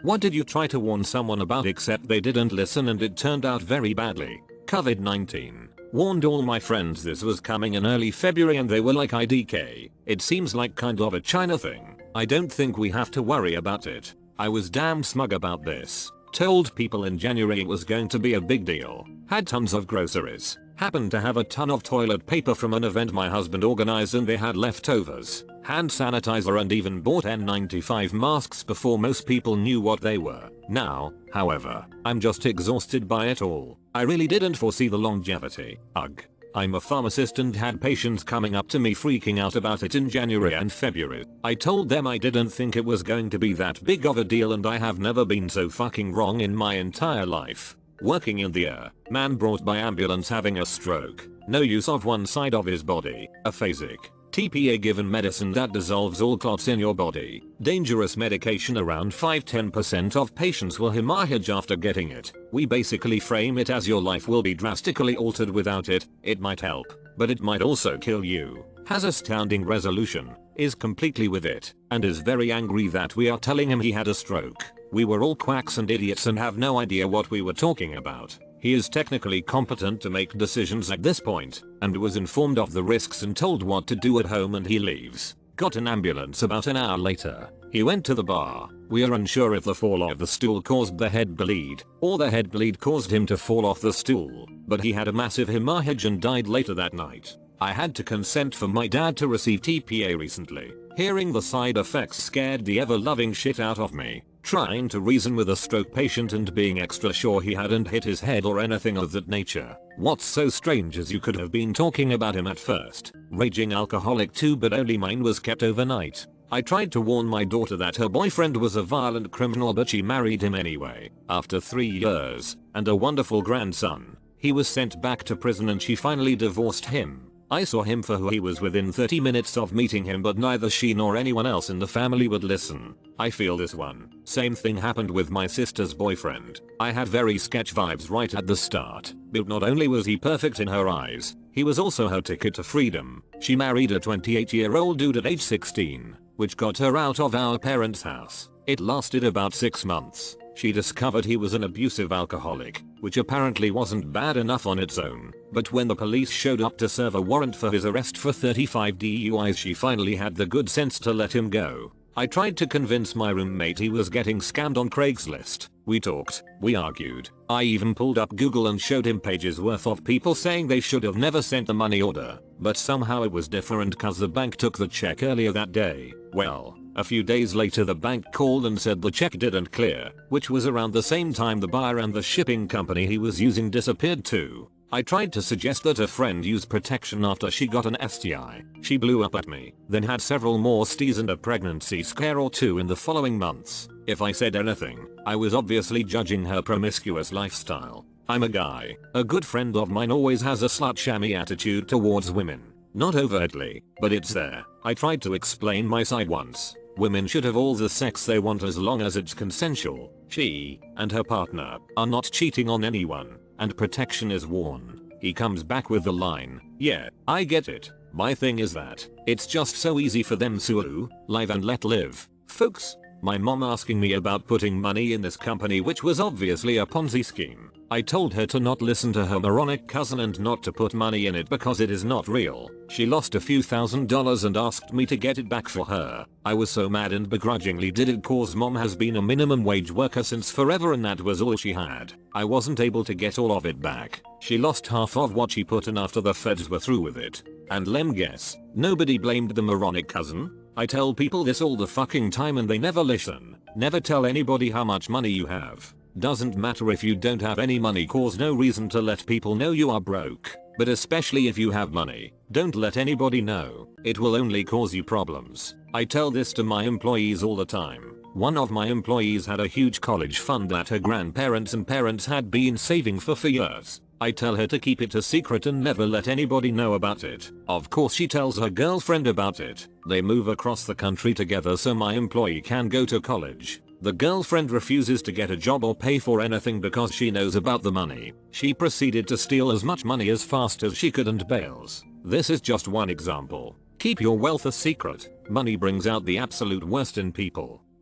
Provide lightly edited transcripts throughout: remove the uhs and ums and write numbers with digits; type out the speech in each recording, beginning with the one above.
What did you try to warn someone about except they didn't listen and it turned out very badly? COVID-19. Warned all my friends this was coming in early February and they were like IDK. It seems like kind of a China thing. I don't think we have to worry about it. I was damn smug about this. Told people in January it was going to be a big deal. Had tons of groceries. Happened to have a ton of toilet paper from an event my husband organized and they had leftovers. Hand sanitizer and even bought N95 masks before most people knew what they were. Now, however, I'm just exhausted by it all. I really didn't foresee the longevity. Ugh. I'm a pharmacist and had patients coming up to me freaking out about it in January and February. I told them I didn't think it was going to be that big of a deal and I have never been so fucking wrong in my entire life. Working in the air, man brought by ambulance having a stroke, no use of one side of his body, aphasic. TPA given medicine that dissolves all clots in your body. Dangerous medication, around 5-10% of patients will hemorrhage after getting it. We basically frame it as your life will be drastically altered without it. It might help, but it might also kill you. Has astounding resolution, is completely with it, and is very angry that we are telling him he had a stroke. We were all quacks and idiots and have no idea what we were talking about. He is technically competent to make decisions at this point, and was informed of the risks and told what to do at home and he leaves. Got an ambulance about an hour later. He went to the bar. We are unsure if the fall of the stool caused the head bleed, or the head bleed caused him to fall off the stool, but he had a massive hemorrhage and died later that night. I had to consent for my dad to receive TPA recently. Hearing the side effects scared the ever-loving shit out of me. Trying to reason with a stroke patient and being extra sure he hadn't hit his head or anything of that nature. What's so strange is you could have been talking about him at first. Raging alcoholic too, but only mine was kept overnight. I tried to warn my daughter that her boyfriend was a violent criminal, but she married him anyway. After 3 years and a wonderful grandson, he was sent back to prison and she finally divorced him. I saw him for who he was within 30 minutes of meeting him, but neither she nor anyone else in the family would listen. I feel this one. Same thing happened with my sister's boyfriend. I had very sketch vibes right at the start, but not only was he perfect in her eyes, he was also her ticket to freedom. She married a 28-year-old dude at age 16, which got her out of our parents' house. It lasted about 6 months. She discovered he was an abusive alcoholic, which apparently wasn't bad enough on its own, but when the police showed up to serve a warrant for his arrest for 35 DUIs, she finally had the good sense to let him go. I tried to convince my roommate he was getting scammed on Craigslist. We talked, we argued. I even pulled up Google and showed him pages worth of people saying they should have never sent the money order, but somehow it was different cause the bank took the check earlier that day. Well, a few days later the bank called and said the check didn't clear, which was around the same time the buyer and the shipping company he was using disappeared too. I tried to suggest that a friend use protection after she got an STI. She blew up at me, then had several more STIs and a pregnancy scare or two in the following months. If I said anything, I was obviously judging her promiscuous lifestyle. I'm a guy. A good friend of mine always has a slut-shammy attitude towards women. Not overtly, but it's there. I tried to explain my side once. Women should have all the sex they want as long as it's consensual. She and her partner are not cheating on anyone, and protection is worn. He comes back with the line, "Yeah, I get it. My thing is that it's just so easy for them to live and let live, folks." My mom asking me about putting money in this company, which was obviously a Ponzi scheme. I told her to not listen to her moronic cousin and not to put money in it because it is not real. She lost a few $1,000s and asked me to get it back for her. I was so mad and begrudgingly did it cause mom has been a minimum wage worker since forever and that was all she had. I wasn't able to get all of it back. She lost half of what she put in after the feds were through with it. And lem guess, nobody blamed the moronic cousin. I tell people this all the fucking time and they never listen. Never tell anybody how much money you have. Doesn't matter if you don't have any money, cause no reason to let people know you are broke. But especially if you have money, don't let anybody know. It will only cause you problems. I tell this to my employees all the time. One of my employees had a huge college fund that her grandparents and parents had been saving for years. I tell her to keep it a secret and never let anybody know about it. Of course she tells her girlfriend about it. They move across the country together so my employee can go to college. The girlfriend refuses to get a job or pay for anything because she knows about the money. She proceeded to steal as much money as fast as she could and bails. This is just one example. Keep your wealth a secret. Money brings out the absolute worst in people.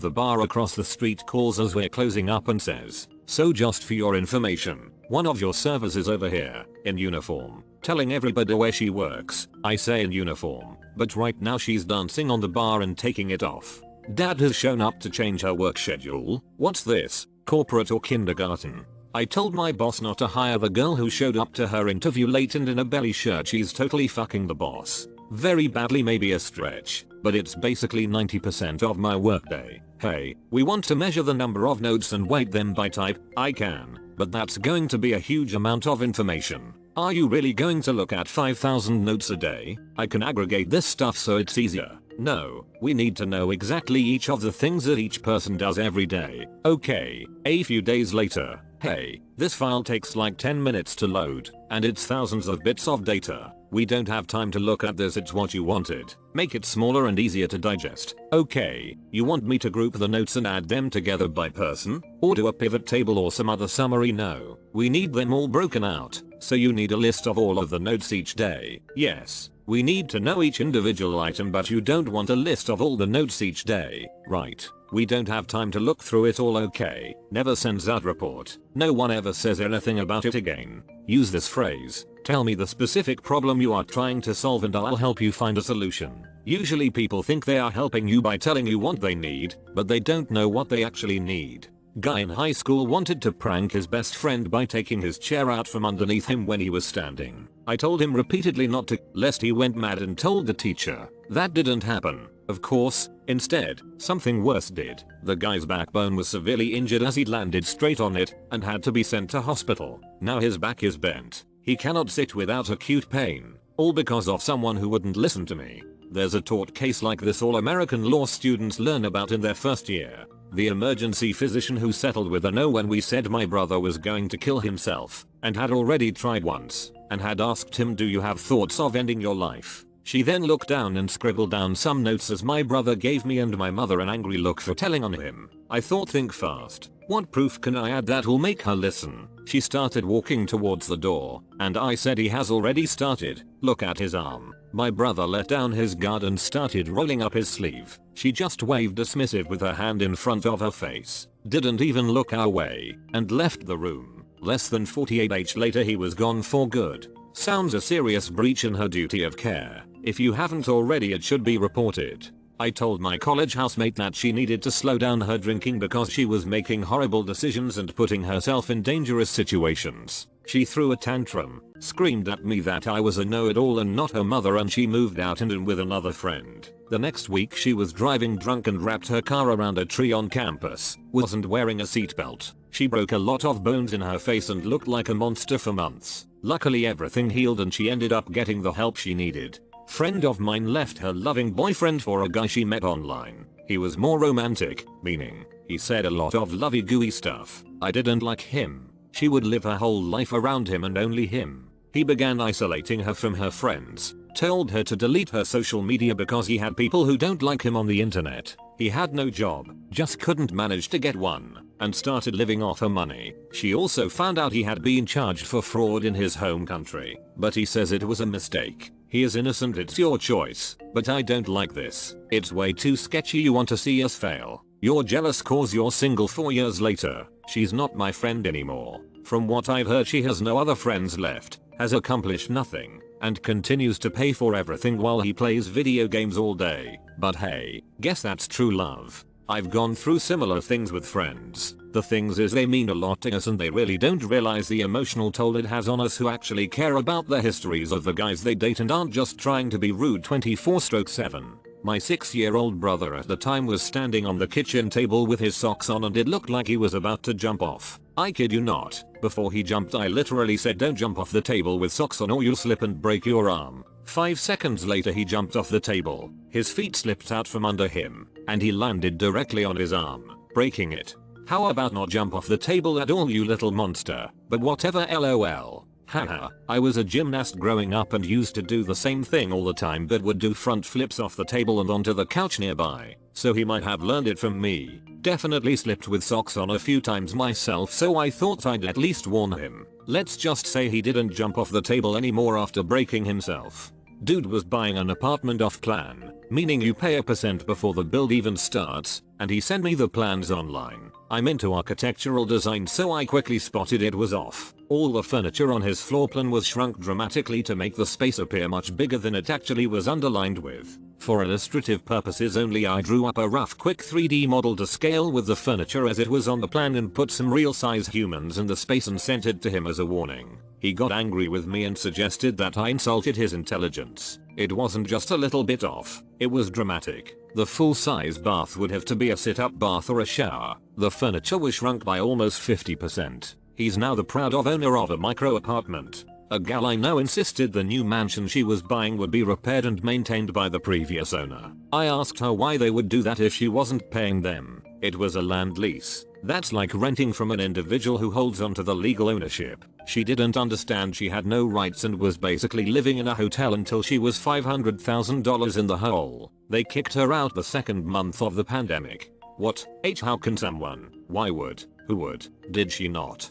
of the bar across the street calls as we're closing up and says, "So just for your information, one of your servers is over here, in uniform, telling everybody where she works." I say in uniform, but right now she's dancing on the bar and taking it off. Dad has shown up to change her work schedule. What's this, corporate or kindergarten? I told my boss not to hire the girl who showed up to her interview late and in a belly shirt. She's totally fucking the boss. Very badly, maybe a stretch, but it's basically 90% of my workday. Hey, we want to measure the number of notes and weight them by type. I can, but that's going to be a huge amount of information. Are you really going to look at 5,000 notes a day? I can aggregate this stuff so it's easier. No, we need to know exactly each of the things that each person does every day. Okay, a few days later. Hey, this file takes like 10 minutes to load, and it's thousands of bits of data. We don't have time to look at this. It's what you wanted. Make it smaller and easier to digest. Okay, you want me to group the notes and add them together by person? Or do a pivot table or some other summary? No, we need them all broken out. So you need a list of all of the notes each day. Yes, we need to know each individual item, but you don't want a list of all the notes each day, right? We don't have time to look through it all. Okay, never sends out report. No one ever says anything about it again. Use this phrase. Tell me the specific problem you are trying to solve and I'll help you find a solution. Usually people think they are helping you by telling you what they need, but they don't know what they actually need. Guy in high school wanted to prank his best friend by taking his chair out from underneath him when he was standing. I told him repeatedly not to, lest he went mad and told the teacher. That didn't happen, of course. Instead, something worse did. The guy's backbone was severely injured as he landed straight on it and had to be sent to hospital. Now his back is bent. He cannot sit without acute pain, all because of someone who wouldn't listen to me. There's a tort case like this all American law students learn about in their first year. The emergency physician who settled with a no when we said my brother was going to kill himself and had already tried once and had asked him, "Do you have thoughts of ending your life?" She then looked down and scribbled down some notes as my brother gave me and my mother an angry look for telling on him. I thought, think fast. What proof can I add that will make her listen? She started walking towards the door, and I said, "He has already started. Look at his arm." My brother let down his guard and started rolling up his sleeve. She just waved dismissive with her hand in front of her face, didn't even look our way, and left the room. Less than 48 hours later he was gone for good. Sounds a serious breach in her duty of care. If you haven't already, it should be reported. I told my college housemate that she needed to slow down her drinking because she was making horrible decisions and putting herself in dangerous situations. She threw a tantrum, screamed at me that I was a know-it-all and not her mother, and she moved out and in with another friend. The next week she was driving drunk and wrapped her car around a tree on campus, wasn't wearing a seatbelt. She broke a lot of bones in her face and looked like a monster for months. Luckily everything healed and she ended up getting the help she needed. Friend of mine left her loving boyfriend for a guy she met online. He was more romantic, meaning he said a lot of lovey-gooey stuff. I didn't like him. She would live her whole life around him and only him. He began isolating her from her friends, told her to delete her social media because he had people who don't like him on the internet. He had no job, just couldn't manage to get one, and started living off her money. She also found out he had been charged for fraud in his home country, but he says it was a mistake. He is innocent, it's your choice, but I don't like this. It's way too sketchy. You want to see us fail. You're jealous cause you're single 4 years later. She's not my friend anymore. From what I've heard, she has no other friends left, has accomplished nothing, and continues to pay for everything while he plays video games all day. But hey, guess that's true love. I've gone through similar things with friends. The things is they mean a lot to us and they really don't realize the emotional toll it has on us who actually care about the histories of the guys they date and aren't just trying to be rude 24/7. My 6-year-old brother at the time was standing on the kitchen table with his socks on and it looked like he was about to jump off. I kid you not, before he jumped I literally said don't jump off the table with socks on or you'll slip and break your arm. 5 seconds later he jumped off the table, his feet slipped out from under him, and he landed directly on his arm, breaking it. How about not jump off the table at all you little monster, but whatever lol. Haha, I was a gymnast growing up and used to do the same thing all the time but would do front flips off the table and onto the couch nearby, so he might have learned it from me. Definitely slipped with socks on a few times myself so I thought I'd at least warn him. Let's just say he didn't jump off the table anymore after breaking himself. Dude was buying an apartment off plan, meaning you pay a percent before the build even starts, and he sent me the plans online. I'm into architectural design so I quickly spotted it was off. All the furniture on his floor plan was shrunk dramatically to make the space appear much bigger than it actually was underlined with. For illustrative purposes only I drew up a rough quick 3D model to scale with the furniture as it was on the plan and put some real size humans in the space and sent it to him as a warning. He got angry with me and suggested that I insulted his intelligence. It wasn't just a little bit off, it was dramatic. The full-size bath would have to be a sit-up bath or a shower. The furniture was shrunk by almost 50%. He's now the proud owner of a micro apartment. A gal I know insisted the new mansion she was buying would be repaired and maintained by the previous owner. I asked her why they would do that if she wasn't paying them. It was a land lease. That's like renting from an individual who holds onto the legal ownership. She didn't understand she had no rights and was basically living in a hotel until she was $500,000 in the hole. They kicked her out the second month of the pandemic. What? How can someone? Why would? Who would? Did she not?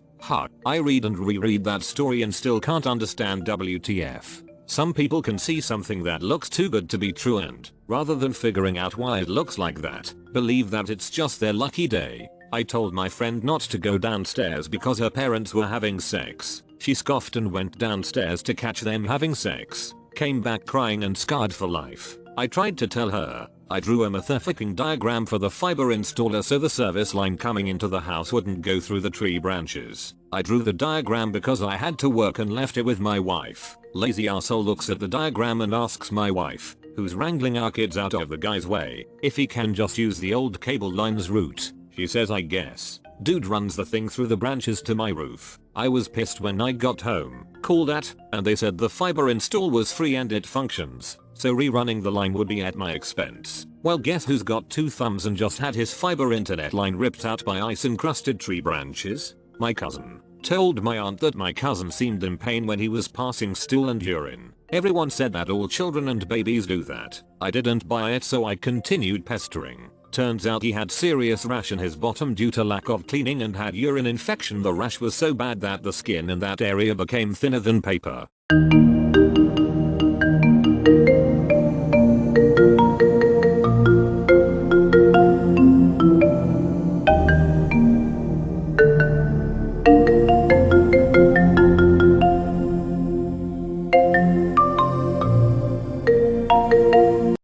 I read and reread that story and still can't understand WTF. Some people can see something that looks too good to be true and, rather than figuring out why it looks like that, believe that it's just their lucky day. I told my friend not to go downstairs because her parents were having sex. She scoffed and went downstairs to catch them having sex. Came back crying and scarred for life. I tried to tell her. I drew a motherfucking diagram for the fiber installer so the service line coming into the house wouldn't go through the tree branches. I drew the diagram because I had to work and left it with my wife. Lazy asshole looks at the diagram and asks my wife, who's wrangling our kids out of the guy's way, if he can just use the old cable line's route. She says I guess. Dude runs the thing through the branches to my roof. I was pissed when I got home, called at, and they said the fiber install was free and it functions, so rerunning the line would be at my expense. Well, guess who's got 2 thumbs and just had his fiber internet line ripped out by ice encrusted tree branches? My cousin. Told my aunt that my cousin seemed in pain when he was passing stool and urine. Everyone said that all children and babies do that. I didn't buy it so I continued pestering. Turns out he had serious rash in his bottom due to lack of cleaning and had urine infection. The rash was so bad that the skin in that area became thinner than paper.